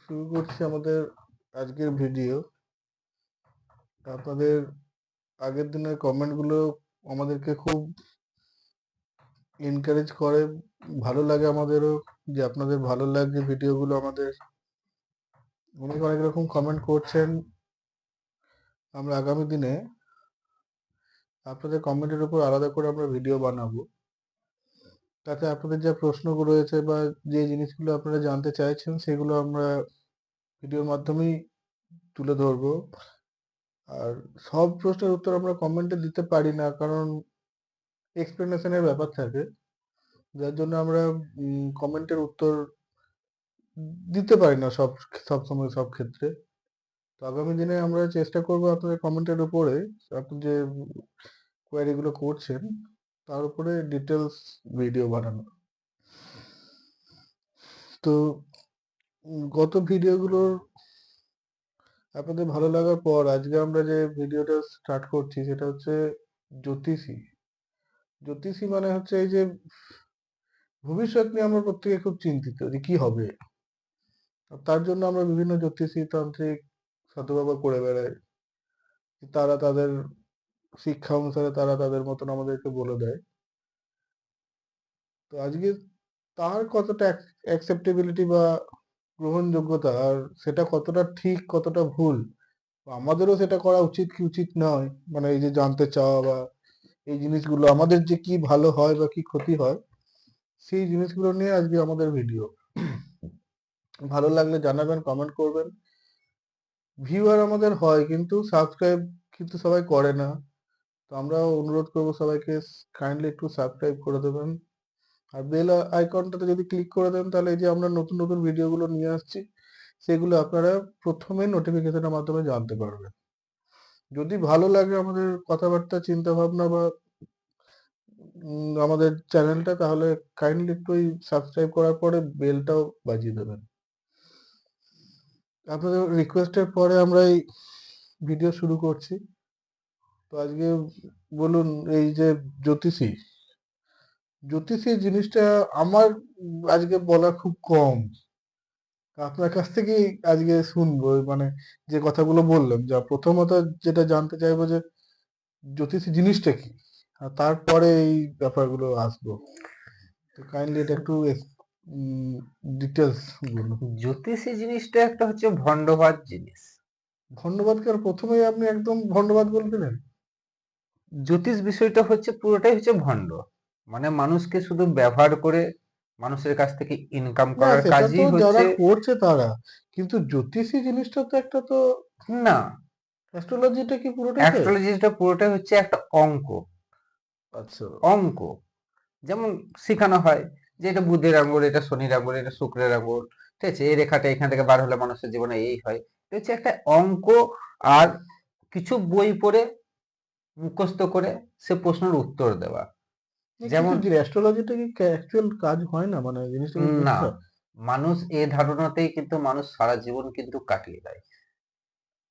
শুরু করছি আমাদের আজকের ভিডিও। আপনাদের আগের দিনের কমেন্টগুলো আমাদেরকে খুব এনকারেজ করে, ভালো লাগে আমাদেরও যে আপনাদের ভালো লাগছে ভিডিওগুলো আমাদের। অনেক অনেক রকম কমেন্ট করছেন। আমরা আগামী দিনে আপনাদের কমেন্টের উপর আলাদা করে আমরা ভিডিও বানাবো, তাতে আপনাদের যে প্রশ্নগুলো রয়েছে বা যে জিনিসগুলো আপনারা জানতে চাইছেন সেগুলো আমরা ভিডিওর মাধ্যমেই তুলে ধরবো। আর সব প্রশ্নের উত্তর আমরা কমেন্টে দিতে পারি না, কারণ এক্সপ্লেনেশনের ব্যাপার থাকে, যার জন্য আমরা কমেন্টের উত্তর দিতে পারি না সব সময় সব ক্ষেত্রে। তো আগামী দিনে আমরা চেষ্টা করবো আপনাদের কমেন্টের উপরে, আপনি যে কোয়ারিগুলো করছেন তার উপরে ডিটেলস ভিডিও বানানো। তো গত ভিডিওগুলোর আপনাদের ভালো লাগার পর আজকে আমরা যে ভিডিওটা স্টার্ট করছি সেটা হচ্ছে জ্যোতিষী। জ্যোতিষী মানে হচ্ছে এই যে ভবিষ্যৎ নিয়ে আমরা প্রত্যেকে খুব চিন্তিত যে কি হবে। আর তার জন্য আমরা বিভিন্ন জ্যোতিষী তান্ত্রিক সাধু বাবা করে বেড়াই। তারা তাদের শিক্ষা অনুসারে তারা তাদের মতন আমাদেরকে বলে দেয়। তো আজকে তার কতটা অ্যাকসেপ্টেবিলিটি বা গ্রহণযোগ্যতা, আর সেটা কতটা ঠিক কতটা ভুল, বা আমাদেরও সেটা করা উচিত কি উচিত নয়, মানে এই যে জানতে চাওয়া বা এই জিনিসগুলো আমাদের যে কি ভালো হয় বা কি ক্ষতি হয়, সেই জিনিসগুলো নিয়ে আজকে আমাদের ভিডিও। ভালো লাগলে জানাবেন, কমেন্ট করবেন। ভিউয়ার আমাদের হয় কিন্তু সাবস্ক্রাইব কিন্তু সবাই করে না। তো আমরা অনুরোধ করবো সবাইকে কাইন্ডলি একটু সাবস্ক্রাইব করে দেবেন। আর বেল আইকনটাতে যদি ক্লিক করে দেন তাহলে এই যে আমরা নতুন নতুন ভিডিওগুলো নিয়ে আসছি সেগুলো আপনারা প্রথমে নোটিফিকেশনের মাধ্যমে জানতে পারবেন। যদি ভালো লাগে আমাদের কথাবার্তা চিন্তা ভাবনা বা আমাদের চ্যানেলটা, তাহলে কাইন্ডলি একটু ওই সাবস্ক্রাইব করার পরে বেলটাও বাজিয়ে দেবেন। আপনাদের রিকোয়েস্টের পরে আমরা এই ভিডিও শুরু করছি। তো আজকে বলুন, এই যে জ্যোতিষী জ্যোতিষী জিনিসটা আমার আজকে বলা খুব কম। আপনার কাছ থেকেই আজকে শুনবো, মানে যে কথাগুলো বললাম, যা প্রথমত যেটা জানতে চাইবো যে জ্যোতিষী জিনিসটা কি, আর তারপরে এই ব্যাপারগুলো আসবো। তো কাইন্ডলি এটা একটু ডিটেলস বলুন। জ্যোতিষী জিনিসটা একটা হচ্ছে ভণ্ডবাদ জিনিস। ভন্ডবাদকে আর প্রথমেই আপনি একদম ভন্ডবাদ বলে দিলেন। জ্যোতিষ বিষয়টা হচ্ছে পুরোটাই হচ্ছে ভণ্ড, মানে মানুষকে শুধু ব্যবহার করে মানুষের কাছ থেকে ইনকাম না, করার সেটা তো কাজই যারা হচ্ছে। করছে তারা, কিন্তু জ্যোতিষী জিনিসটা তো একটা তো, না, অ্যাস্ট্রোলজিটা কি পুরোটাই তাই? অ্যাস্ট্রোলজিটা পুরোটাই হচ্ছে একটা অঙ্ক। আচ্ছা। অঙ্ক যেমন শেখানো হয় যে এটা বুধের আঙ্গুল, এটা শনির আঙ্গুল, এটা শুক্রের আঙ্গুল, ঠিক আছে, এই রেখাটা এখান থেকে বার হলে মানুষের জীবনে এই হয়। এটা হচ্ছে একটা অঙ্ক। আর কিছু বই পড়ে মুখস্থ করে সে প্রশ্নের উত্তর দেওয়া। কিন্তু যেমন অ্যাস্ট্রোলজিটা কি অ্যাকচুয়াল কাজ হয় না, মানে জিনিসটা কি না, বুঝতে? মানুষ এই ধারণাতেই কিন্তু মানুষ সারা জীবন কিন্তু কাটিয়ে দেয়।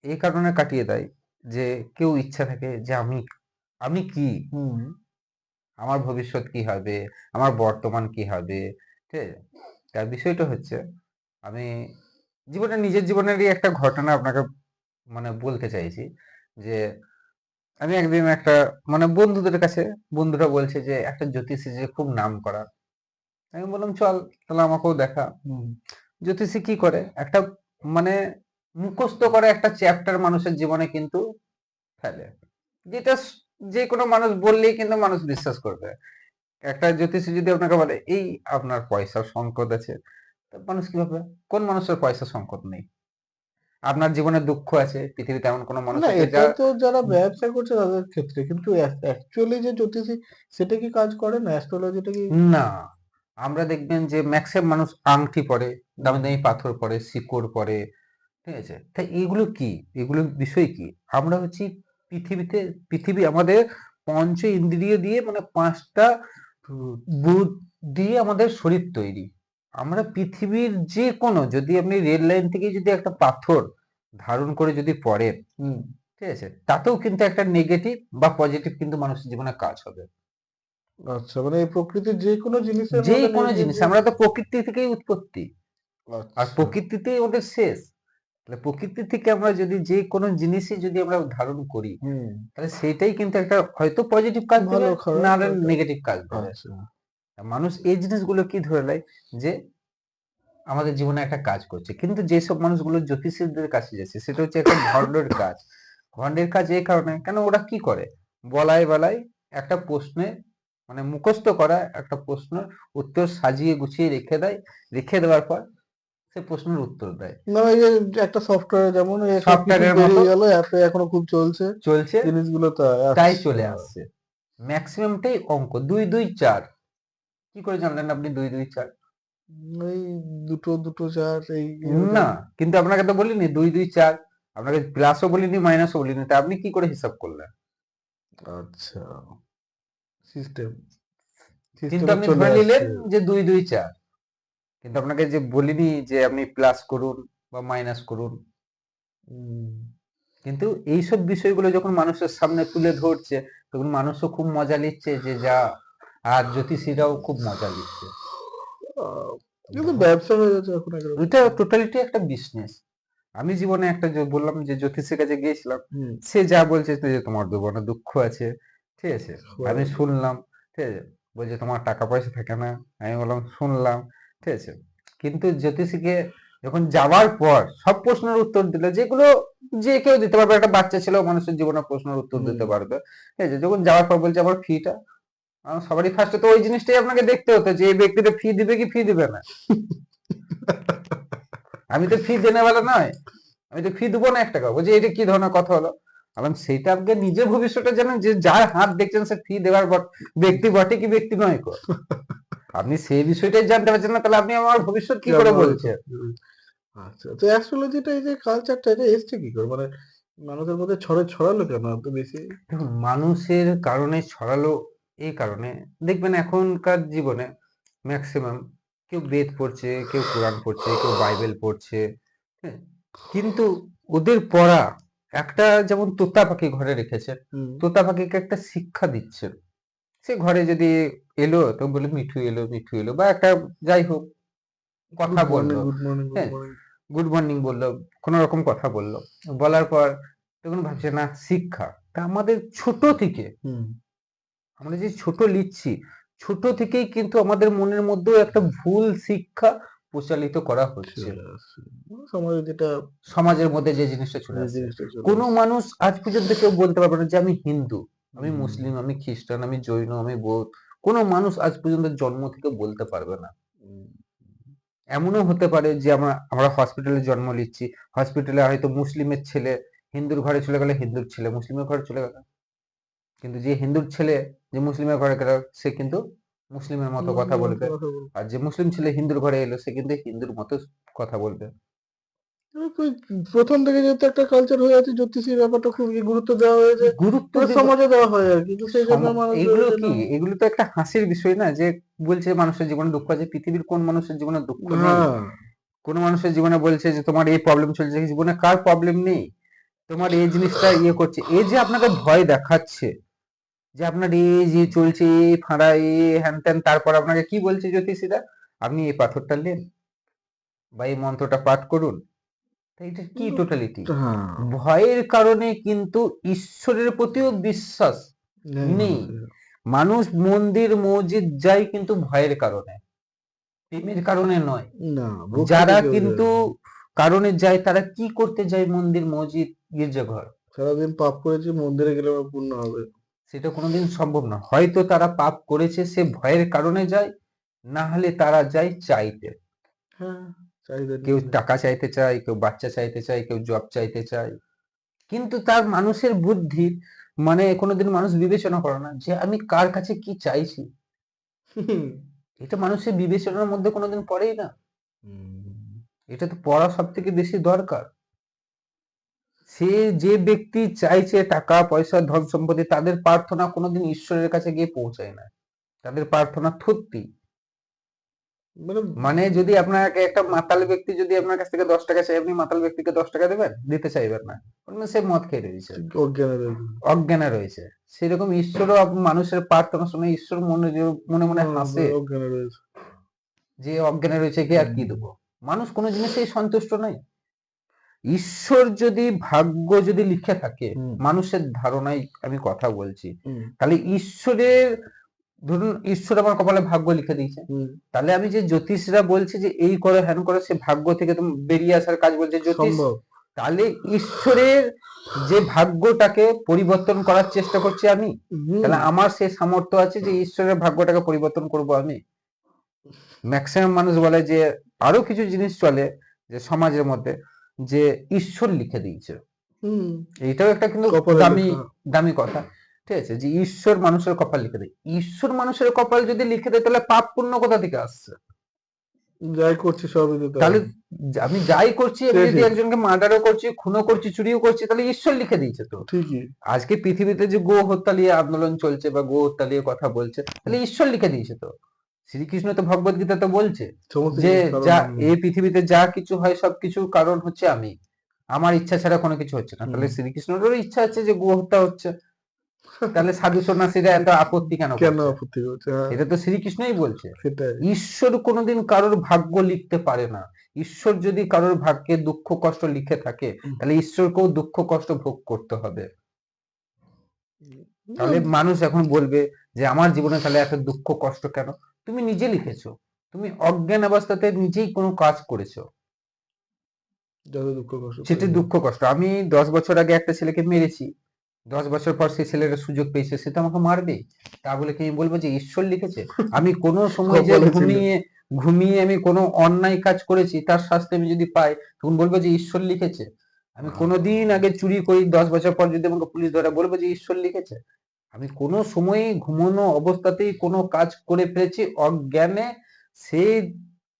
এই কারণে কাটিয়ে দেয় যে কেউ ইচ্ছা থাকে যে আমি আমি কি, হুম। আমার ভবিষ্যৎ কি হবে, আমার বর্তমান কি হবে, ঠিক আছে? তার বিষয়টা হচ্ছে আমি নিজের জীবনেরই একটা ঘটনা আপনাকে মানে বলতে চাইছি যে আমি একদিন একটা মানে বন্ধুদের কাছে, বন্ধুরা বলছে যে একটা জ্যোতিষী যে খুব নাম করা। আমি বললাম চল, তাহলে আমাকেও দেখা। হুম। জ্যোতিষী কি করে একটা মানে মুখস্থ করে একটা চ্যাপ্টার মানুষের জীবনে কিন্তু ফেলে, যেটা যে কোনো মানুষ বললেই কিন্তু মানুষ বিশ্বাস করবে। একটা জ্যোতিষী যদি আপনাকে বলে এই আপনার পয়সার সংকট আছে, তো মানুষ কি ভাববে? কোন মানুষের পয়সা সংকট নেই? আপনার জীবনে দুঃখ আছে, পৃথিবীতে এমন কোনো মানুষ না, আছে এটা যা তো যারা ব্যবসা করছে তাদের ক্ষেত্রে, কিন্তু অ্যাকচুয়ালি যে জ্যোতিষী সেটা কি কাজ করে না, অ্যাস্ট্রোলজিটা কি? না। আমরা দেখবেন যে ম্যাক্সিমাম মানুষ আংটি পরে, দামি হুম। দামি পাথর পরে, শিকড় পরে, ঠিক আছে? তাই এগুলো কি? এগুলোর বিষয় কি? আমরা হচ্ছি পৃথিবীতে, পৃথিবী আমাদের পঞ্চ ইন্দ্রিয় দিয়ে মানে ৫ টা বুধ দিয়ে আমাদের শরীর তৈরি। আমরা পৃথিবীর যেকোনো, যদি আপনি রেল লাইন থেকে যদি একটা পাথর ধারণ করে যদি পড়েন, হুম। ঠিক আছে? তাতেও কিন্তু একটা নেগেটিভ বা পজিটিভ কিন্তু মানুষের জীবনে কাজ হবে। আচ্ছা, মানে এই প্রকৃতির যে কোনো জিনিসের মধ্যে যেকোনো জিনিস, আমরা তো প্রকৃতি থেকেই উৎপত্তি। আর আচ্ছা। প্রকৃতিতেই ওদের শেষ। তাহলে প্রকৃতি থেকে আমরা যদি যে কোনো জিনিসই যদি আমরা ধারণ করি, হুম। তাহলে সেইটাই কিন্তু একটা হয়তো পজিটিভ কাজ দেবে, ভালো খারাপ না ওটা। নেগেটিভ কাজ দেবে। আচ্ছা। মানুষ এই জিনিসগুলো কি ধরে নেয় যে আমাদের জীবনে একটা কাজ করছে, কিন্তু যেসব মানুষগুলো জ্যোতিষীদের কাছে যাচ্ছে সেটা হচ্ছে একটা ভণ্ডের কাজ। ভণ্ডের কাজ এই কারণে, কেন ওরা কি করে, বলায় বলায় একটা প্রশ্নে মানে মুখস্থ করা একটা প্রশ্নের উত্তর সাজিয়ে গুছিয়ে রেখে দেয়, রেখে দেওয়ার পর সে প্রশ্নের উত্তর দেয় না এই যে একটা সফটওয়্যার যেমন এখন কিছু সফটওয়্যারের মতো বেরিয়ে গেল, অ্যাপে এখনো খুব চলছে চলছে, জিনিসগুলো, তাই তাই আচ্ছা। চলে আসছে। ম্যাক্সিমামটাই অঙ্ক, 2 2 4। কি করে জানলেন আপনি 2 2 4? এই দুটো দুটো চার এই না, কিন্তু আপনাকে তো বলিনি 2 2 4, আপনাকে প্লাসও বলিনি মাইনাসও বলিনি, তা আপনি কি করে হিসাব করলেন? আচ্ছা, সিস্টেম কিন্তু সিস্টেমে আপনি চলে ধরে নিলেন আসছে। যে 2 2 4, কিন্তু আপনাকে যে বলিনি যে আপনি প্লাস করুন বা মাইনাস করুন। হুম। কিন্তু এইসব বিষয়গুলো যখন মানুষের সামনে তুলে ধরছে, তখন মানুষও খুব মজা নিচ্ছে যে যা, আর জ্যোতিষীরাও খুব মজা নিচ্ছে। কিন্তু ব্যবসা হয়ে যাচ্ছে এখন একরকম। এটা টোটালিটি একটা বিজনেস। আমি জীবনে একটা যে বললাম যে জ্যোতিষীর কাছে গিয়েছিলাম, হুম। সে যা বলছে যে তোমার জীবনে দুঃখ আছে, ঠিক আছে, আমি শুনলাম, ঠিক আছে, বলছে তোমার টাকা পয়সা থাকে না, আমি বললাম শুনলাম, ঠিক আছে, কিন্তু জ্যোতিষীকে যখন যাওয়ার পর সব প্রশ্নের উত্তর দিল, যেগুলো যে কেউ দিতে পারবে, একটা বাচ্চা ছেলেও মানুষের জীবনে প্রশ্নের উত্তর দিতে পারবে, ঠিক আছে, যখন যাওয়ার পর বলছে আমার ফিটা, সবারই ফার্স্টে তো ওই জিনিসটাই আপনাকে দেখতে হতো যে এই ব্যক্তিটা ফি দিবে কি ফি দিবে না। আমি তো ফি দেনে বেলা নয়, আমি তো ফি দেবো না 1 টাকা। বলছি এটা কি ধরনের কথা হলো? কারণ সেইটা আপনি নিজের ভবিষ্যৎটা জানেন যে যার হাত দেখছেন সে ফি দেওয়ার ব্যক্তি বটে কি ব্যক্তি নয় কো। আপনি সেই বিষয়টাই জানতে পারছেন না, তাহলে আপনি আমার ভবিষ্যৎ কি করে বলছেন? আচ্ছা, তো অ্যাস্ট্রোলজিটা এই যে কালচারটা এটা এসছে কি করে, মানে মানুষের মধ্যে ছড়ালো কেন এত বেশি? দেখুন, মানুষের কারণে ছড়ালো এই কারণে, দেখবেন এখনকার জীবনে ম্যাক্সিমাম কেউ বেদ পড়ছে, কেউ কোরআন পড়ছে, কেউ বাইবেল পড়ছে, হ্যাঁ, কিন্তু ওদের পড়া একটা, যেমন তোতা পাখি ঘরে রেখেছে, হুম। তোতা পাখিকে একটা শিক্ষা দিচ্ছে। সে ঘরে যদি এলো তো বলে মিঠু এলো, মিঠু এলো, বা একটা যাই হোক কথা গুড মর্নিং বললো, গুড মর্নিং গুড হ্যাঁ, মর্নিং। গুড মর্নিং বললো, কোনো রকম কথা বললো, বলার পর তখন ভাবছে না শিক্ষা, তা আমাদের ছোট থেকে হুম। আমরা যে ছোট লিখছি, ছোট থেকেই কিন্তু আমাদের মনের মধ্যেও একটা ভুল শিক্ষা প্রচালিত করা হচ্ছে। চলে আসছে সমাজে যেটা, সমাজের মধ্যে যে জিনিসটা চলে যে আসছে, জিনিসটা চলে কোনো আসছে। মানুষ আজ পর্যন্ত কেউ বলতে পারবে না যে আমি হিন্দু, আমি হুম। মুসলিম, আমি খ্রিস্টান, আমি জৈন, আমি বৌদ্ধ। কোনো মানুষ আজ পর্যন্ত জন্ম থেকে বলতে পারবে না। হুম। এমনও হতে পারে যে আমরা আমরা হসপিটালে জন্ম নিচ্ছি, হসপিটালে হয়তো মুসলিমের ছেলে হিন্দুর ঘরে চলে গেলে, হিন্দুর ছেলে মুসলিমের ঘরে চলে গেল, কিন্তু যে হিন্দুর ছেলে যে মুসলিমের ঘরে গেল সে কিন্তু মুসলিমের মতো কথা মুসলিমের মতো বলবে, কথা বলবো। আর যে মুসলিম ছেলে হিন্দুর ঘরে এলো সে কিন্তু হিন্দুর মতো কথা বলবে। তুই প্রথম থেকে যেহেতু একটা কালচার হয়ে আছে, জ্যোতিষীর ব্যাপারটা খুব গুরুত্ব দেওয়া হয়েছে, গুরুত্ব মানে দেব, সমাজে দেওয়া হয় আর কি, তো সেই জন্য মানুষ এগুলো ভেবেছে কি, না। এগুলো তো একটা হাসির বিষয় না যে বলছে মানুষের জীবনে দুঃখ আছে, পৃথিবীর কোন মানুষের জীবনে দুঃখ নেই? হ্যাঁ। কোন মানুষের জীবনে বলছে যে তোমার এই প্রবলেম চলছে, জীবনে কার প্রবলেম নেই? তোমার এই জিনিসটা ইয়ে করছে, এই যে আপনাকে ভয় দেখাচ্ছে যে আপনার এই যে চলছে, এই ফাঁড়া, এই হ্যান ত্যান, তারপর আপনাকে কি বলছে জ্যোতিষীরা, আপনি এই পাথরটা নেন বা এই মন্ত্রটা পাঠ করুন। তো এটা কি টোটালিটি? হ্যাঁ। ভয়ের কারণে কিন্তু ঈশ্বরের প্রতিও বিশ্বাস নেই নেই। মানুষের। মানুষ মন্দির মসজিদ যায় কিন্তু ভয়ের কারণে, প্রেমের কারণে নয়। না, ভক্তিতে যারা কেউ যায় কিন্তু না। কারণে যায়, তারা কি করতে যায় মন্দির মসজিদ গির্জাঘর? সারাদিন পাপ করেছি, মন্দিরে গেলে আমার পুণ্য হবে। সেটা কোনোদিন সম্ভব না। হয়তো তারা পাপ করেছে সে ভয়ের কারণে যায়, না হলে তারা যায় চাইতে। হ্যাঁ, চাহিদা কেউ নিয়ে। টাকা চাইতে চায়, কেউ বাচ্চা চাইতে চায়, কেউ জব চাইতে চায়, কিন্তু তার মানুষের বুদ্ধি মানে কোনোদিন মানুষ বিবেচনা করে না যে আমি কার কাছে কি চাইছি। এটা মানুষের বিবেচনার মধ্যে কোনোদিন পড়েই না। এটা তো পড়া সব থেকে বেশি দরকার। সে যে ব্যক্তি চাইছে টাকা পয়সা ধন সম্পত্তি, তাদের প্রার্থনা কোনোদিন ঈশ্বরের কাছে গিয়ে পৌঁছায় না, তাদের প্রার্থনা থুততি। মানে মানে যদি আপনাকে একটা মাতাল ব্যক্তি যদি আপনার কাছ থেকে 10 টাকা চাই, আপনি মাতাল ব্যক্তিকে 10 টাকা দেবেন? দিতে চাইবেন না, বলবেন সে মদ খেয়ে রয়েছে, অজ্ঞানে রয়েছে। অজ্ঞানে রয়েছে। সেরকম ঈশ্বরও মানুষের প্রার্থনা শুনে ঈশ্বর মনে মনে মনে হাসে অজ্ঞানে রয়েছে। যে অজ্ঞানে রয়েছে কি আর কি দেবো। মানুষ কোনো জিনিসেই সন্তুষ্ট নয়। ঈশ্বর যদি ভাগ্য যদি লিখে থাকে, মানুষের ধারণায় আমি কথা বলছি, তাহলে ঈশ্বরের, ধরুন ঈশ্বর আমার কপালে ভাগ্য লিখে দিয়েছে, তাহলে আমি যে জ্যোতিষরা বলছি যে এই করো হ্যান করো, সে ভাগ্য থেকে তুমি বেরিয়ে আসার কাজ বলছে জ্যোতিষ, সম্ভব। তাহলে ঈশ্বরের যে ভাগ্যটাকে পরিবর্তন করার চেষ্টা করছি আমি, তাহলে আমার সেই সামর্থ্য আছে যে ঈশ্বরের ভাগ্যটাকে পরিবর্তন করব আমি? ম্যাক্সিমাম মানুষ বলে যে আরো কিছু জিনিস চলে যে সমাজের মধ্যে, যে ঈশ্বর লিখে দিয়েছে, এইটাও একটা কিন্তু কপালে দামি লেখা। দামি কথা, ঠিক আছে, যে ঈশ্বর মানুষের কপাল লিখে দেয়। ঈশ্বর মানুষের কপাল যদি লিখে দেয়, তাহলে পাপ পুণ্য কোথা থেকে আসছে? যাই করছি সবই তো তাই। তাহলে আমি যাই করছি, আমি সে যদি ঠিক। একজনকে মার্ডারও করছি, খুনও করছি, চুরিও করছি, তাহলে ঈশ্বর লিখে দিয়েছে তো। ঠিকই। আজকে পৃথিবীতে যে গো হত্যা নিয়ে আন্দোলন চলছে বা গো হত্যা নিয়ে কথা বলছে, তাহলে ঈশ্বর লিখে দিয়েছে তো। শ্রীকৃষ্ণ তো ভগবত গীতা তো বলছে সমস্ত যে কিছুর কারণ যা আমি। এই পৃথিবীতে যা কিছু হয় সবকিছুর কারণ হচ্ছে আমি, আমার ইচ্ছা ছাড়া কোনো কিছু হচ্ছে না। তাহলে শ্রীকৃষ্ণেরও ইচ্ছা আছে যে গো হত্যা হচ্ছে, তাহলে সাধু সন্ন্যাসীরা এত আপত্তি কেন কেন করছে? আপত্তি করছে? হ্যাঁ, এটা তো শ্রীকৃষ্ণই বলছে। সেটাই। ঈশ্বর কোনোদিন কারোর ভাগ্য লিখতে পারে না। ঈশ্বর যদি কারোর ভাগ্যে দুঃখ কষ্ট লিখে থাকে, তাহলে ঈশ্বরকেও দুঃখ কষ্ট ভোগ করতে হবে। তাহলে মানুষ এখন বলবে যে আমার জীবনে তাহলে এত দুঃখ কষ্ট কেন? তুমি নিজে লিখেছো, তুমি অজ্ঞান অবস্থাতে নিজেই কোনো কাজ করেছো, যত দুঃখ কষ্ট সেটি পাই। দুঃখ কষ্ট। আমি 10 বছর আগে একটা ছেলেকে মেরেছি, 10 বছর পর সেই ছেলেটা সুযোগ পেয়েছে, সে তো আমাকে মারবে। তা বলে কি আমি বলবো যে ঈশ্বর লিখেছে? আমি কোনো সময় যে কপালে ছিল। ঘুমিয়ে ঘুমিয়ে আমি কোনো অন্যায় কাজ করেছি, তার শাস্তি আমি যদি পাই, তখন বলবো যে ঈশ্বর লিখেছে? আমি কোনোদিন আগে চুরি করি, 10 বছর পর যদি আমাকে পুলিশ ধরে, বলবো যে ঈশ্বর লিখেছে? আমি কোনো সময় ঘুমানো অবস্থাতেই কোনো কাজ করে ফেলেছি অজ্ঞানে, সে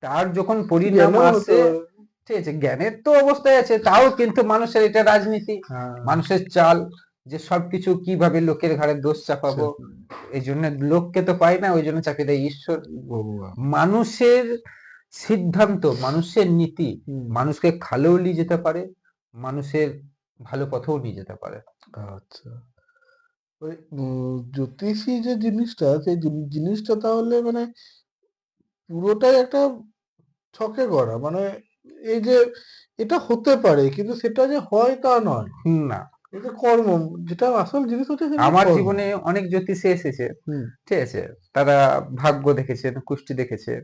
তার যখন পরিণাম জ্ঞানও হতে আসে, পারে। ঠিক আছে, জ্ঞানের তো অবস্থায় আছে, তাও কিন্তু মানুষের এটা রাজনীতি, মানুষের চাল, যে সবকিছু কিভাবে লোকের ঘাড়ে দোষ চাপাবো, এই জন্য লোককে তো পাই না, ওই জন্য চাপিয়ে দেয় ঈশ্বর। ভগবান। মানুষের সিদ্ধান্ত, মানুষের নীতি মানুষকে খালেও নিয়ে যেতে পারে, মানুষের ভালো পথেও নিয়ে যেতে পারে। আচ্ছা, ওই জ্যোতিষী যে জিনিসটা, সেই জিনিসটা তাহলে মানে পুরোটাই একটা ছকে করা, মানে এই যে এটা হতে পারে কিন্তু সেটা যে হয় তা নয়। না, এটা কর্ম, যেটা আসল জিনিস হচ্ছে সেটা আমার কর্ম। জীবনে অনেক জ্যোতিষী এসেছে, হুম। ঠিক আছে, তারা ভাগ্য দেখেছেন, কুষ্টি দেখেছেন,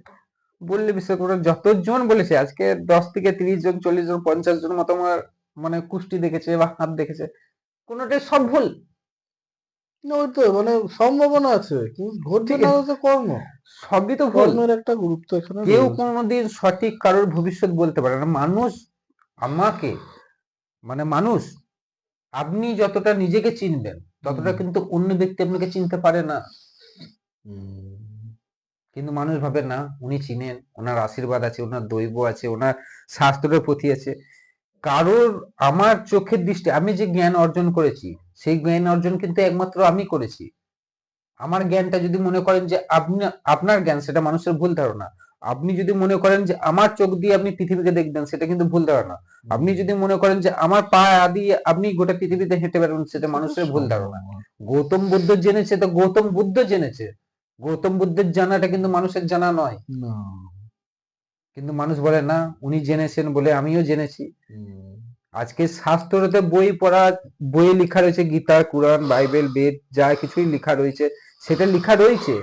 বললে বিশ্বাস করো যতজন বলেছে, আজকে 10 থেকে 30 জন, 40 জন, 50 জন মতো আমার মানে কুষ্টি দেখেছে বা হাত দেখেছে, কোনোটাই সব ভুল। না, ওই তো মানে সম্ভাবনা আছে কিন্তু ঘটবে ঠিক না, আছে, হচ্ছে কর্ম। সবই তো ভুল। কর্মের একটা গুরুত্ব এখানে কেউ রয়েছে। কোনোদিন সঠিক কারোর ভবিষ্যৎ বলতে পারে না। মানুষ আমাকে, মানে মানুষ, আপনি যতটা নিজেকে চিনবেন, ততটা কিন্তু অন্য ব্যক্তি আপনাকে চিনতে পারে না। কিন্তু মানুষ ভাবে না, উনি চিনেন, ওনার আশীর্বাদ আছে, ওনার দৈব আছে, ওনার শাস্ত্রের প্রতি আছে। কারোর, আমার চোখের দৃষ্টি, আমি যে জ্ঞান অর্জন করেছি, সেই জ্ঞান অর্জন কিন্তু একমাত্র আমি করেছি। আমার জ্ঞানটা যদি মনে করেন যে আপনি, আপনার জ্ঞান, সেটা মানুষের ভুল ধারণা। আপনি যদি মনে করেন যে আমার চোখ দিয়ে আপনি পৃথিবীকে দেখবেন, সেটা কিন্তু ভুল ধারণা। আপনি যদি মনে করেন যে আমার পা দিয়ে আপনি গোটা পৃথিবীতে হেঁটে বেড়াবেন, সেটা মানুষের ভুল ধারণা। গৌতম বুদ্ধ জেনেছে তো গৌতম বুদ্ধ জেনেছে, গৌতম বুদ্ধের জানাটা কিন্তু মানুষের জানা নয়। না। কিন্তু মানুষ বলে না, উনি জেনেছেন বলে আমিও জেনেছি। আজকে শাস্ত্রতে বই পড়া, বইয়ে লেখা রয়েছে, গীতা, কুরআন, বাইবেল, বেদ, যা কিছুই লেখা রয়েছে, সেটা লেখা রয়েছে,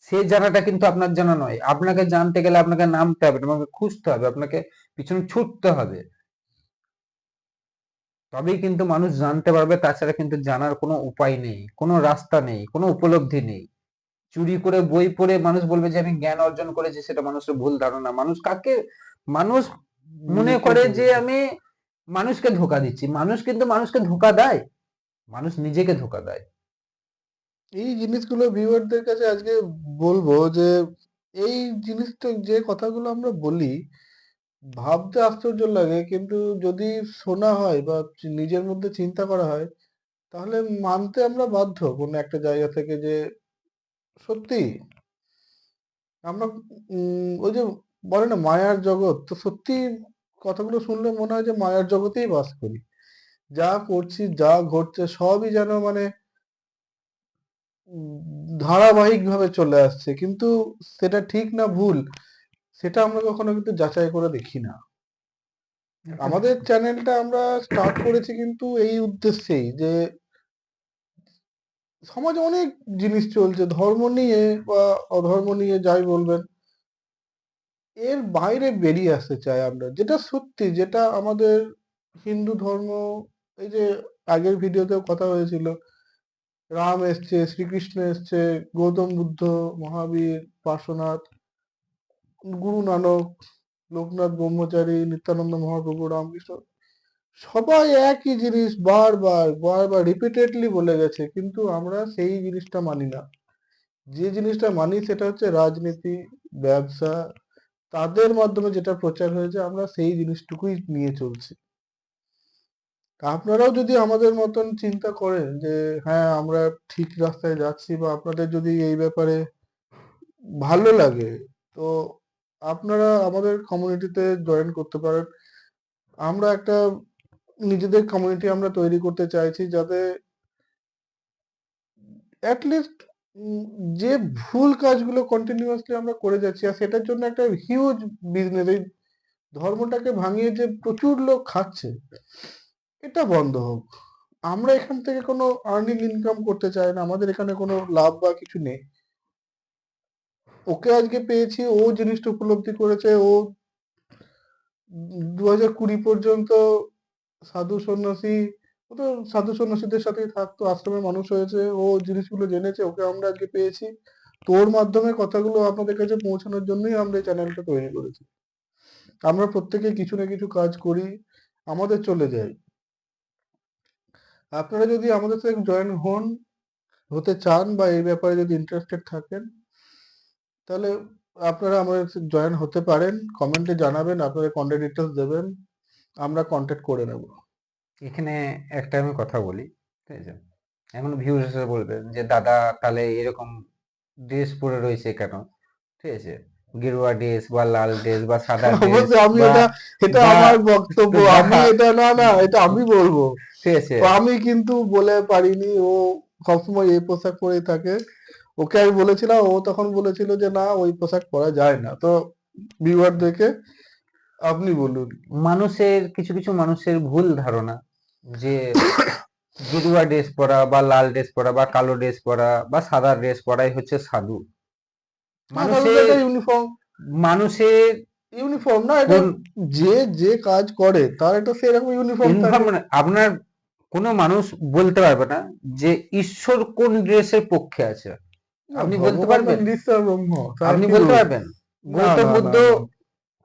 সে জানাটা কিন্তু আপনার জানা নয়। আপনাকে জানতে গেলে আপনাকে নামতে হবে, আপনাকে খুঁজতে হবে, আপনাকে পিছনে ছুটতে হবে, তবেই কিন্তু মানুষ জানতে পারবে। তাছাড়া কিন্তু জানার কোনো উপায় নেই, কোনো রাস্তা নেই, কোনো উপলব্ধি নেই। চুরি করে বই পড়ে মানুষ বলবে যে আমি জ্ঞান অর্জন করেছি, সেটা মানুষের ভুল ধারণা। মানুষ কাকে, মানুষ মনে করে যে আমি মানুষকে ধোকা দিচ্ছি, মানুষ কিন্তু মানুষকে ধোকা দেয়, মানুষ নিজেকে ধোকা দেয়। এই জিনিসগুলো ভিউয়ারদের কাছে আজকে বলবো যে এই জিনিসটা, যে কথাগুলো আমরা বলি, ভাবতে আশ্চর্য লাগে কিন্তু যদি শোনা হয় বা নিজের মধ্যে চিন্তা করা হয়, তাহলে মানতে আমরা বাধ্য কোনো একটা জায়গা থেকে যে সত্যি আমরা ওই যে বলে না মায়ার জগৎ, তো সত্যি কথাগুলো শুনলে মনে হয় যে মায়ার জগতেই বাস করি। যা করছি, যা ঘটছে সবই যেন মানে ধারাবাহিক ভাবে চলে আসছে, কিন্তু সেটা ঠিক না ভুল সেটা আমরা কখনো কিন্তু যাচাই করে দেখি না। এটা আমাদের চ্যানেলটা আমরা স্টার্ট করেছি কিন্তু এই উদ্দেশ্যেই যে সমাজে অনেক জিনিস চলছে ধর্ম নিয়ে বা অধর্ম নিয়ে যাই বলবেন, এর বাইরে বেরিয়ে আসতে চাই আমরা, যেটা সত্যি, যেটা আমাদের হিন্দু ধর্ম, এই যে আগের ভিডিওতেও কথা হয়েছিল, রাম এসছে, শ্রীকৃষ্ণ এসছে, গৌতম বুদ্ধ, মহাবীর, পার্শ্বনাথ, গুরু নানক, লোকনাথ ব্রহ্মচারী, নিত্যানন্দ মহাপ্রভু, রামকৃষ্ণ, সবাই একই জিনিস বারবার বারবার রিপিটেডলি বলে গেছে, কিন্তু আমরা সেই জিনিসটা মানি না। যে জিনিসটা মানি সেটা হচ্ছে রাজনীতি, ব্যবসা, তাদের মাধ্যমে যেটা প্রচার হয়েছে আমরা সেই জিনিসটুকুই নিয়ে চলছি। তা আপনারাও যদি আমাদের মতন চিন্তা করেন যে হ্যাঁ আমরা ঠিক রাস্তায় যাচ্ছি, বা আপনাদের যদি এই ব্যাপারে ভালো লাগে, তো আপনারা আমাদের কমিউনিটিতে জয়েন করতে পারেন। আমরা একটা নিজেদের কমিউনিটি আমরা তৈরি করতে চাইছি, যাতে অ্যাটলিস্ট যে ভুল কাজগুলো কন্টিনিউয়াসলি আমরা করে যাচ্ছি, আর সেটার জন্য একটা হিউজ বিজনেস, এই ধর্মটাকে ভাঙিয়ে যে প্রচুর লোক খাচ্ছে, এটা বন্ধ হোক। আমরা এখান থেকে কোনো আর্নিং ইনকাম করতে চাই না, আমাদের এখানে কোনো লাভ বা কিছু নেই। ওকে আজকে পেয়েছি, ও জিনিসটা উপলব্ধি করেছে, ও 2020 পর্যন্ত সাধু সন্ন্যাসী, ও তো সাধু সন্ন্যাসীদের সাথেই থাকতো, আশ্রমে মানুষ হয়েছে, ও জিনিসগুলো জেনেছে, ওকে আমরা আজকে পেয়েছি। তোর মাধ্যমে কথাগুলো আপনাদের কাছে পৌঁছানোর জন্যই আমরা এই চ্যানেলটা তৈরি করেছি। আমরা প্রত্যেকে কিছু না কিছু কাজ করি, আমাদের চলে যায়। আপনারা যদি আমাদের সাথে জয়েন হতে চান বা এই ব্যাপারে যদি ইন্টারেস্টেড থাকেন, তাহলে আপনারা আমাদের জয়েন হতে পারেন। কমেন্টে জানাবেন, আপনাদের কন্ট্যাক্ট ডিটেলস দেবেন, আমরা কন্ট্যাক্ট করে নেব। এখানে একটা আমি কথা বলি, ঠিক আছে? এখন ভিউজ এসে বলবেন যে দাদা তাহলে এরকম ড্রেস পরে রয়েছে কেন, ঠিক আছে? গেরুয়া ড্রেস বা লাল ড্রেস বা সাদা ড্রেস অবশ্যই আমি বা এটা, এটা বা আমার বক্তব্য, বা আমি এটা না না এটা আমি বলবো। ঠিক আছে, তো আমি কিন্তু বলে পারিনি, ও সবসময় এই পোশাক পরেই থাকে। ওকে আমি বলেছিলাম, ও তখন বলেছিল যে না ওই পোশাক পরা যায় না। তো ভিউয়ার দেখে আপনি বলুন। মানুষের কিছু কিছু মানুষের ভুল ধারণা যে গেরুয়া ড্রেস পরা বা লাল ড্রেস পরা বা কালো ড্রেস পরা বা সাদা ড্রেস পরাই হচ্ছে সাধু। হ্যাঁ, কারণ এটা মানুষের একটা ইউনিফর্ম। মানুষের ইউনিফর্ম না এটা, কোন যে যে কাজ করে তার একটা সেরকম ইউনিফর্ম থাকে। ইনফরমেশন আপনার কোনো মানুষ বলতে পারবে না যে ঈশ্বর কোন ড্রেসের পক্ষে আছে। না, আপনি বলতে ভগবান পারবেন? নিশ্চয় ব্রহ্ম, তার আপনি কি বলতে দোষ? পারবেন? না গৌতম না না বুদ্ধ না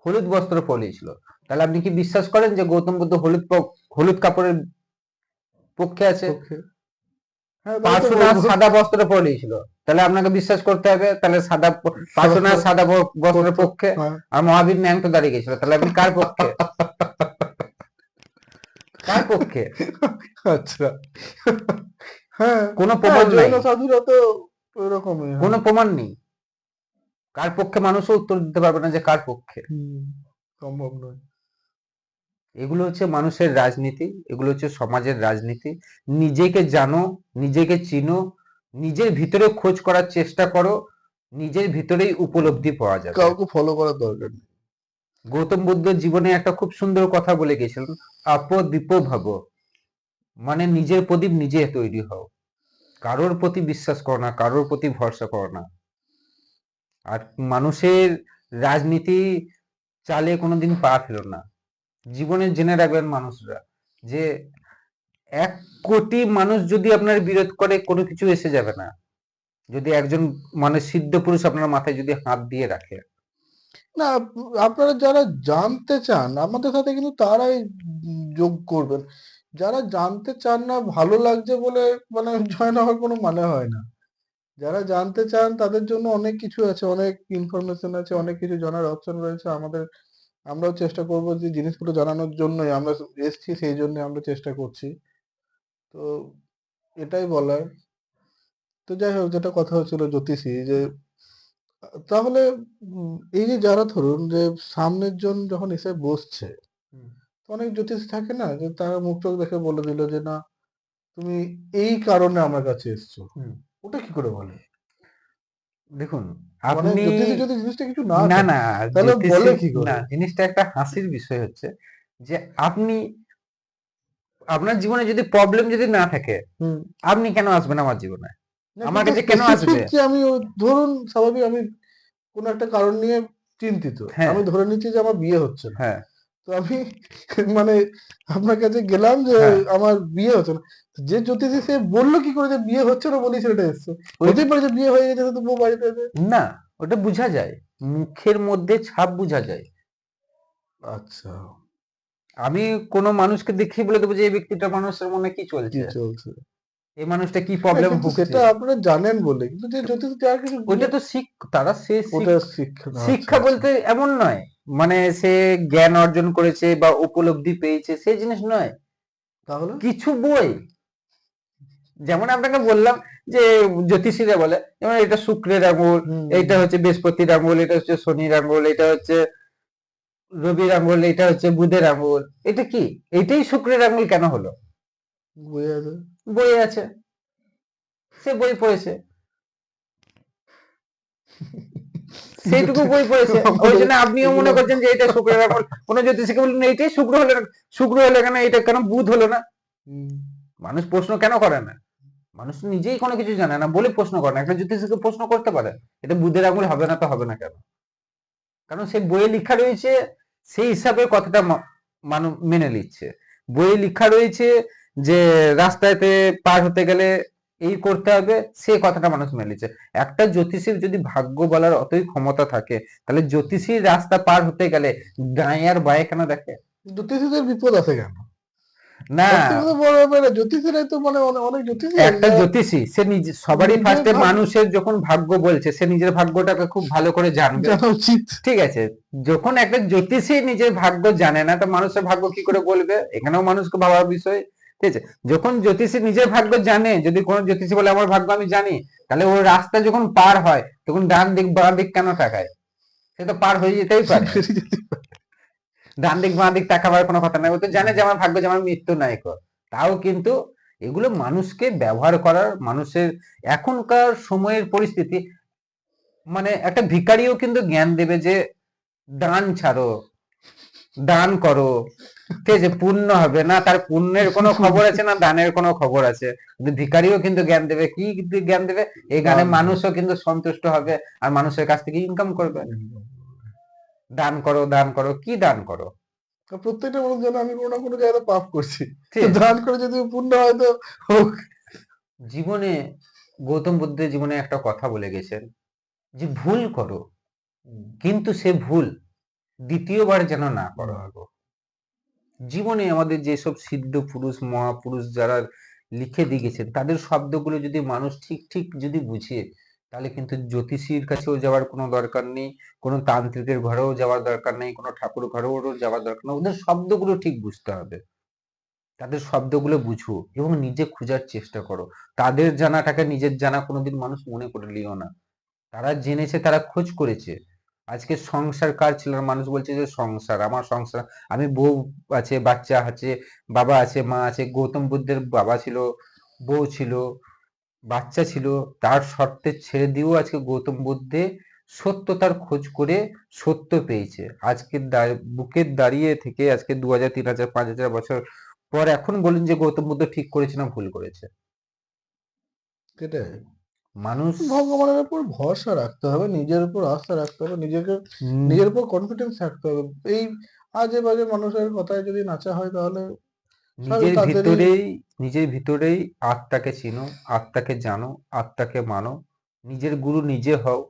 হলুদ বস্ত্র পরিয়েছিল, তাহলে আপনি কি বিশ্বাস করেন যে গৌতম বুদ্ধ হলুদ কাপড়ের পক্ষে আছে? পক্ষে, হ্যাঁ তাই তো পার্শ্বনাথ বলবো। সাদা বস্ত্র পরিয়েছিল, তাহলে আপনাকে বিশ্বাস করতে হবে তাহলে পার্শ্বনাথ সাদা বস্ত্রের পড়তো, পক্ষে। হ্যাঁ। আর মহাবীর ন্যাংটো দাঁড়িয়ে গেছিল, তাহলে আপনি কার পক্ষে? কার পক্ষে? আচ্ছা, হ্যাঁ। কোনো হ্যাঁ, প্রমাণ নাই, জৈন সাধুরা তো ওরকমই, কোনো হ্যাঁ। প্রমাণ নেই। কার পক্ষে মানুষও উত্তর দিতে পারবে না যে কার পক্ষে। হুম, সম্ভব নয়। এগুলো হচ্ছে মানুষের রাজনীতি, এগুলো হচ্ছে সমাজের রাজনীতি। নিজেকে জানো, নিজেকে চিনো, নিজের ভিতরে খোঁজ করার চেষ্টা করো, নিজের ভিতরেই উপলব্ধি পাওয়া যাবে। কাউকে ফলো করার দরকার নেই। গৌতম বুদ্ধ জীবনে একটা খুব সুন্দর কথা বলে গেছিলেন, আপদীপো ভব, মানে নিজের প্রদীপ নিজে তৈরি হও। কারোর প্রতি বিশ্বাস করো না, কারোর প্রতি ভরসা করো না। আর মানুষের রাজনীতি চালে কোনোদিন পা ফেলো না। জীবনে জেনে রাখবেন মানুষরা যে 1 কোটি মানুষ যদি আপনার বিরোধ করে কোনো কিছু এসে যাবে না, যদি একজন মানে সিদ্ধ পুরুষ আপনার মাথায় যদি হাত দিয়ে রাখে। না, আপনারা যারা জানতে চান আমাদের সাথে কিন্তু তারাই যোগ করবেন। যারা জানতে চান না, ভালো লাগছে বলে মানে জয়েন হওয়ার কোনো মানে হয় না। যারা জানতে চান তাদের জন্য অনেক কিছু আছে, অনেক ইনফরমেশন আছে, অনেক কিছু জানার অপশন রয়েছে আমাদের। আমরাও চেষ্টা করব যে জিনিসগুলো জানানোর জন্যই আমরা এসছি, সেই জন্য আমরা চেষ্টা করছি। তো এটাই বলার। তো যাই হোক, যেটা কথা হচ্ছিল জ্যোতিষী, যে তাহলে এই যে যারা ধরুন যে সামনের জন যখন এসে বসছে, তো অনেক জ্যোতিষ থাকে না যে তারা মুখ চোখ দেখে বলে দিল যে না তুমি এই কারণে আমার কাছে এসছো, ওটা কি করে বলে? দেখুন, মানে আপনি জ্যোতিষী যদি জিনিসটা কিছু না না থাকে না তাহলে জ্যোতিষী বলে কি করে? না, জিনিসটা একটা হাসির বিষয় হচ্ছে যে আপনি আপনার জীবনে যদি প্রবলেম যদি না থাকে, হুম। আপনি কেন আসবেন আমার জীবনে? না আমার কিন্তু কাছে কেন স্পেসিফিক আসবে? যে আমি ধরুন স্বাভাবিক আমি কোনো একটা কারণ নিয়ে চিন্তিত। হ্যাঁ, আমি ধরে নিচ্ছি যে আমার বিয়ে হচ্ছে না। হ্যাঁ, তো আমি মানে আপনার কাছে গেলাম যে হ্যাঁ। আমার বিয়ে হচ্ছে না। যে জ্যোতিষী সে বলল কি করে যে বিয়ে হচ্ছে না বলেই ছেলেটা এসছে? ওই হতেই পারে যে বিয়ে হয়ে গেছে তো বউ বাড়িতে আছে। না, ওটা বুঝা যায়। মুখের মধ্যে ছাপ বুঝা যায়। আচ্ছা, আমি কোনো মানুষকে দেখেই বলে দেবো যে এই ব্যক্তিটা মানুষের মনে কি কি চলছে? চলছে? এই মানুষটা কি হ্যাঁ, প্রবলেম কিন্তু ভুগছে? সেটা আপনারা জানেন বলে। কিন্তু যে জ্যোতিষী যার কিছু ওইটা বিয়ে তো তারা সে ওটা শিক্ষা না আচ্ছা, শিক্ষা আচ্ছা। বলতে এমন নয়। মানে সে জ্ঞান অর্জন করেছে বা উপলব্ধি পেয়েছে সেই জিনিস নয়। তাহলে? কিছু বই, যেমন আপনাকে বললাম যে জ্যোতিষীরা বলে যেমন এটা শুক্রের আঙুল, এইটা হুম, হচ্ছে বৃহস্পতির আঙুল, এটা হচ্ছে শনির আঙুল, এটা হচ্ছে রবির আঙুল, এটা হচ্ছে বুধের আঙুল। এটা কি? এটাই শুক্রের আঙুল কেন হলো? বোঝা যায়। বই আছে, সে বই পড়েছে, সেইটুকু বই পড়েছে। ওই আমাদের জন্য আপনিও এগুলো মনে করছেন যে এটা শুক্রের আঙুল। কোন জ্যোতিষীকে বললেন এইটাই শুক্র হলো না, শুক্র হলো কেন, এটা কেন বুধ হলো না? হুম, মানুষ প্রশ্ন কেন করে না? মানুষ নিজেই কোনো কিছু জানে না বলে প্রশ্ন করে না। একটা জ্যোতিষীকে প্রশ্ন করতে পারে এটা বুধের আঙুল হবে না তো হবে না কেন? কারণ সেই বইয়ে লেখা রয়েছে, সেই হিসাবে কথাটা মানুষ মেনে নিচ্ছে। বইয়ে লেখা রয়েছে যে রাস্তাতে পার হতে গেলে এই করতে হবে, সে কথাটা মানুষ মেনে নিচ্ছে। একটা জ্যোতিষীর যদি ভাগ্য বলার অতই ক্ষমতা থাকে, তাহলে জ্যোতিষীর রাস্তা পার হতে গেলে ডাঁয়ে আর বাঁয়ে কেন দেখে? জ্যোতিষীদের বিপদ আছে কেন? না, সব থেকে তো বড় ব্যাপার এটা, জ্যোতিষীরাই তো মানে অনেক জ্যোতিষী আছে একটা যারা জ্যোতিষী সে নিজে সবারই নিজের ফার্স্টে ভাগ্য মানুষের যখন ভাগ্য বলছে সে নিজের ভাগ্যটাকে খুব ভালো করে জানবে। জানা উচিত। ঠিক আছে, যখন একটা জ্যোতিষী নিজের ভাগ্য জানে না তো মানুষের ভাগ্য কি করে বলবে? এখানেও মানুষকে ভাবার বিষয়। ঠিক আছে, যখন জ্যোতিষী নিজের ভাগ্য জানে, যদি কোনো জ্যোতিষী বলে আমার ভাগ্য আমি জানি, তাহলে ওর রাস্তা যখন পার হয় তখন ডান দিক বাঁ দিক কেন তাকায়? সে তো পার হয়ে যেতেই পারে। বেরিয়ে যেতে পারে। ডান দিক বাঁ দিক তাকাবার কোনো কথা নাই, ও তো জানে যে আমার ভাগ্য যে আমার মৃত্যু নাই কর। তাও কিন্তু এগুলো মানুষকে ব্যবহার করার, মানুষের এখনকার সময়ের পরিস্থিতি, মানে একটা ভিখারিও কিন্তু জ্ঞান দেবে যে দান ছাড়ো, দান করো, ঠিক আছে, পুণ্য হবে না, তার পুণ্যের কোনো খবর আছে না দানের কোনো খবর আছে। কিন্তু ভিখারিও কিন্তু জ্ঞান দেবে, কি জ্ঞান দেবে? এই গানে দান করো। মানুষও কিন্তু সন্তুষ্ট হবে আর মানুষের কাছ থেকে ইনকাম করবে। দান করো, দান করো, কি দান করো? তো প্রত্যেকটা মানুষ জানে আমি কোনো না কোনো জায়গায় পাপ করছি। ঠিক তো আছে, দান করে যদি পুণ্য হয় তো হোক। জীবনে গৌতম বুদ্ধের জীবনে একটা কথা বলে গেছেন যে ভুল করো, কিন্তু সে ভুল দ্বিতীয়বার যেন না করো। না গো। জীবনে আমাদের যেসব সিদ্ধ পুরুষ মহাপুরুষ যারা লিখে দিয়ে গেছেন তাদের শব্দগুলো যদি মানুষ ঠিক ঠিক যদি বুঝে, তাহলে কিন্তু জ্যোতিষীর কাছেও যাওয়ার কোনো দরকার নেই, কোনো তান্ত্রিকের ঘরেও যাওয়ার দরকার নেই, কোনো ঠাকুর ঘরেও যাওয়ার দরকার নেই। ওদের শব্দগুলো ঠিক বুঝতে হবে, তাদের শব্দগুলো বুঝো এবং নিজে খোঁজার চেষ্টা করো। তাদের জানাটাকে নিজের জানা কোনোদিন মানুষ মনে করে নিও না। তারা জেনেছে, তারা খোঁজ করেছে। আজকে সংসার কার ছিল না? মানুষ বলছে যে সংসার, আমার সংসার, আমি বউ আছে, বাচ্চা আছে, বাবা আছে, মা আছে। গৌতম বুদ্ধের বাবা ছিল, বউ ছিল, বাচ্চা ছিল, তার শর্তে ছেড়ে দিয়েও আজকে গৌতম বুদ্ধে সত্যতার খোঁজ করে সত্য পেয়েছে। আজকে বুকে দাঁড়িয়ে থেকে আজকে 2000 3000 5000 বছর পর এখন বলুন যে গৌতম বুদ্ধ ঠিক করেছে না ভুল করেছে? সেটাই। মানুষ ভগবানের উপর ভরসা রাখতে হবে, নিজের উপর আস্থা রাখতে হবে, নিজেকে উম, নিজের উপর কনফিডেন্স রাখতে হবে। এই আজে বাজে মানুষের কথায় যদি নাচা হয় তাহলে স্বাভাবিক নিজের তাদেরই ভিতরেই নিজের ভিতরেই আত্মাকে চিনো, আত্মাকে জানো, আত্মাকে মানো, নিজের গুরু নিজে হও,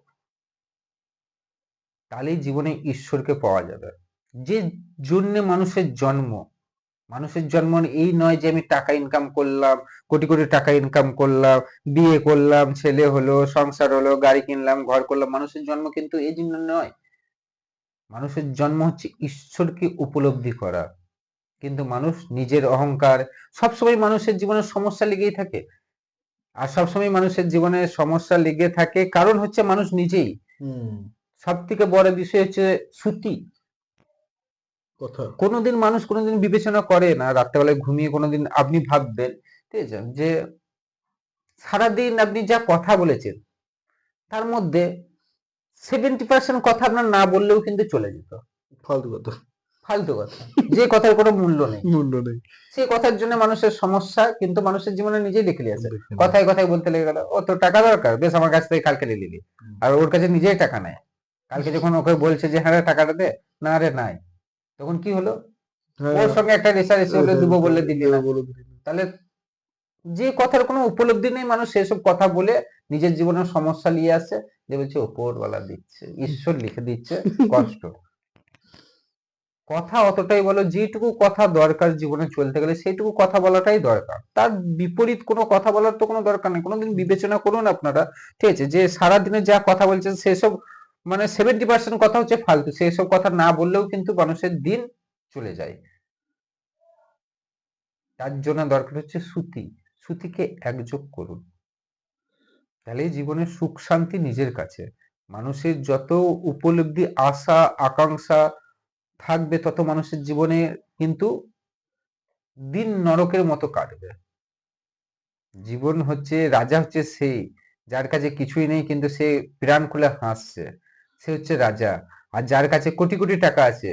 তাহলেই জীবনে ঈশ্বরকে পাওয়া যাবে। যে জন্য মানুষের জন্ম, মানুষের জন্ম এই নয় যে আমি টাকা ইনকাম করলাম, কোটি কোটি টাকা ইনকাম করলাম, বিয়ে করলাম, ছেলে হলো, সংসার হলো, গাড়ি কিনলাম, ঘর করলাম। মানুষের জন্ম কিন্তু এই জন্য নয়। মানুষের জন্ম হচ্ছে ঈশ্বরকে উপলব্ধি করা। কিন্তু মানুষ নিজের অহংকার, সবসময় মানুষের জীবনে সমস্যা লেগেই থাকে। আর সবসময় মানুষের জীবনে সমস্যা লেগে থাকে কারণ হচ্ছে মানুষ নিজেই। হুম সব থেকে বড় বিষয় হচ্ছে শ্রুতি। কথা। কোনোদিন মানুষ কোনোদিন বিবেচনা করে না, রাত্রেবেলায় ঘুমিয়ে কোনোদিন আপনি ভাববেন, ঠিক আছে, যে সারাদিন আপনি যা কথা বলেছেন তার মধ্যে 70% কথা আপনার না বললেও কিন্তু চলে যেত। ফালতু কথা। ফালতু কথা, যে কথার কোনো মূল্য নেই। মূল্য নেই। সেই কথার জন্য মানুষের সমস্যা কিন্তু মানুষের জীবনে নিজেই দেখে নিয়েছে। দেখে নিই। কথায় কথায় বলতে লেগে গেল, ও তোর টাকা দরকার, বেশ আমার কাছ থেকে কালকে নিয়ে নিবি। আর ওর কাছে নিজেই টাকা নেয়। কালকে যখন ওকে বলছে যে হ্যাঁ রে টাকাটা দে, না রে নাই, তখন কি হলো, হ্যাঁ, ওর সঙ্গে একটা রেষারেষি হলো, দিব বললে দিলি দেবো না। বলে দিলি না। তাহলে যে কথার কোনো উপলব্ধি নেই, মানুষ সেসব কথা বলে নিজের জীবনের সমস্যা নিয়ে আসে, যে বলছে ওপরওয়ালা দিচ্ছে, ঈশ্বর লিখে দিচ্ছে কষ্ট। কথা অতটাই বলো, যেটুকু কথা দরকার জীবনে চলতে গেলে সেইটুকু কথা বলাটাই দরকার। তার বিপরীত কোনো কথা বলার তো কোনো দরকার নেই। কোনোদিন বিবেচনা করুন আপনারা, ঠিক আছে, যে সারাদিনে যা কথা বলছেন সেসব মানে 70% কথা হচ্ছে ফালতু। সেসব কথা না বললেও কিন্তু মানুষের দিন চলে যায়। তার জন্য দরকার হচ্ছে শ্রুতি। শ্রুতিকে একযোগ করুন, তাহলেই জীবনের সুখ শান্তি নিজের কাছে। মানুষের যত উপলব্ধি, আশা, আকাঙ্ক্ষা থাকবে, তত মানুষের জীবনে কিন্তু দিন নরকের মতো কাটবে। জীবন হচ্ছে, রাজা হচ্ছে সেই যার কাছে কিছুই নেই কিন্তু সে প্রাণ খুলে হাসছে, সে হচ্ছে রাজা। আর যার কাছে কোটি কোটি টাকা আছে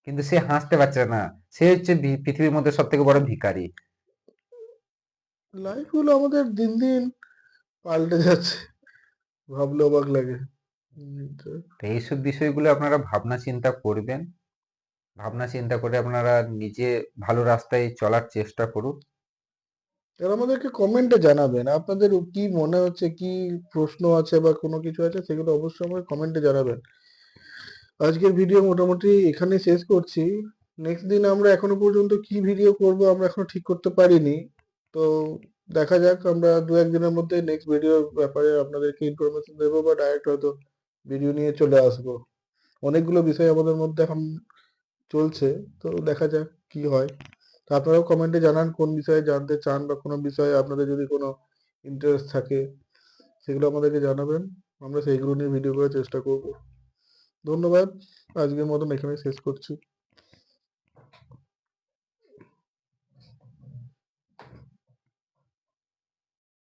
কিন্তু সে হাসতে পারছে না, সে হচ্ছে পৃথিবীর মধ্যে সব থেকে বড় ভিখারি। লাইফ গুলো আমাদের দিন দিন পাল্টে যাচ্ছে, ভাবলে অবাক লাগে। তো তো এইসব বিষয়গুলো আপনারা ভাবনা চিন্তা করবেন। ভাবনা চিন্তা করে আপনারা নিজে ভালো রাস্তায় চলার চেষ্টা করুন। আর আমাদেরকে কমেন্টে জানাবেন আপনাদের কি মনে হচ্ছে, কি প্রশ্ন আছে বা কোনো কিছু আছে, সেগুলো অবশ্যই আমাকে কমেন্টে জানাবেন। আজকের ভিডিও মোটামুটি এখানে শেষ করছি। নেক্সট দিন আমরা এখনো পর্যন্ত কি ভিডিও করব আমরা এখনো ঠিক করতে পারিনি। তো দেখা যাক, আমরা দু একদিনের মধ্যে নেক্সট ভিডিওর ব্যাপারে আপনাদেরকে ইনফরমেশন দেবো বা ডাইরেক্ট হয়তো ভিডিও নিয়ে চলে আসবো। অনেকগুলো বিষয় আমাদের মধ্যে এখন চলছে, তো দেখা যাক কি হয়। তো আপনারাও কমেন্টে জানান কোন বিষয়ে জানতে চান বা কোনো বিষয়ে আপনাদের যদি কোনো ইন্টারেস্ট থাকে সেগুলো আমাদেরকে জানাবেন। আমরা সেইগুলো নিয়ে ভিডিও করার চেষ্টা করব। ধন্যবাদ। আজকের মতন এখানে শেষ করছি।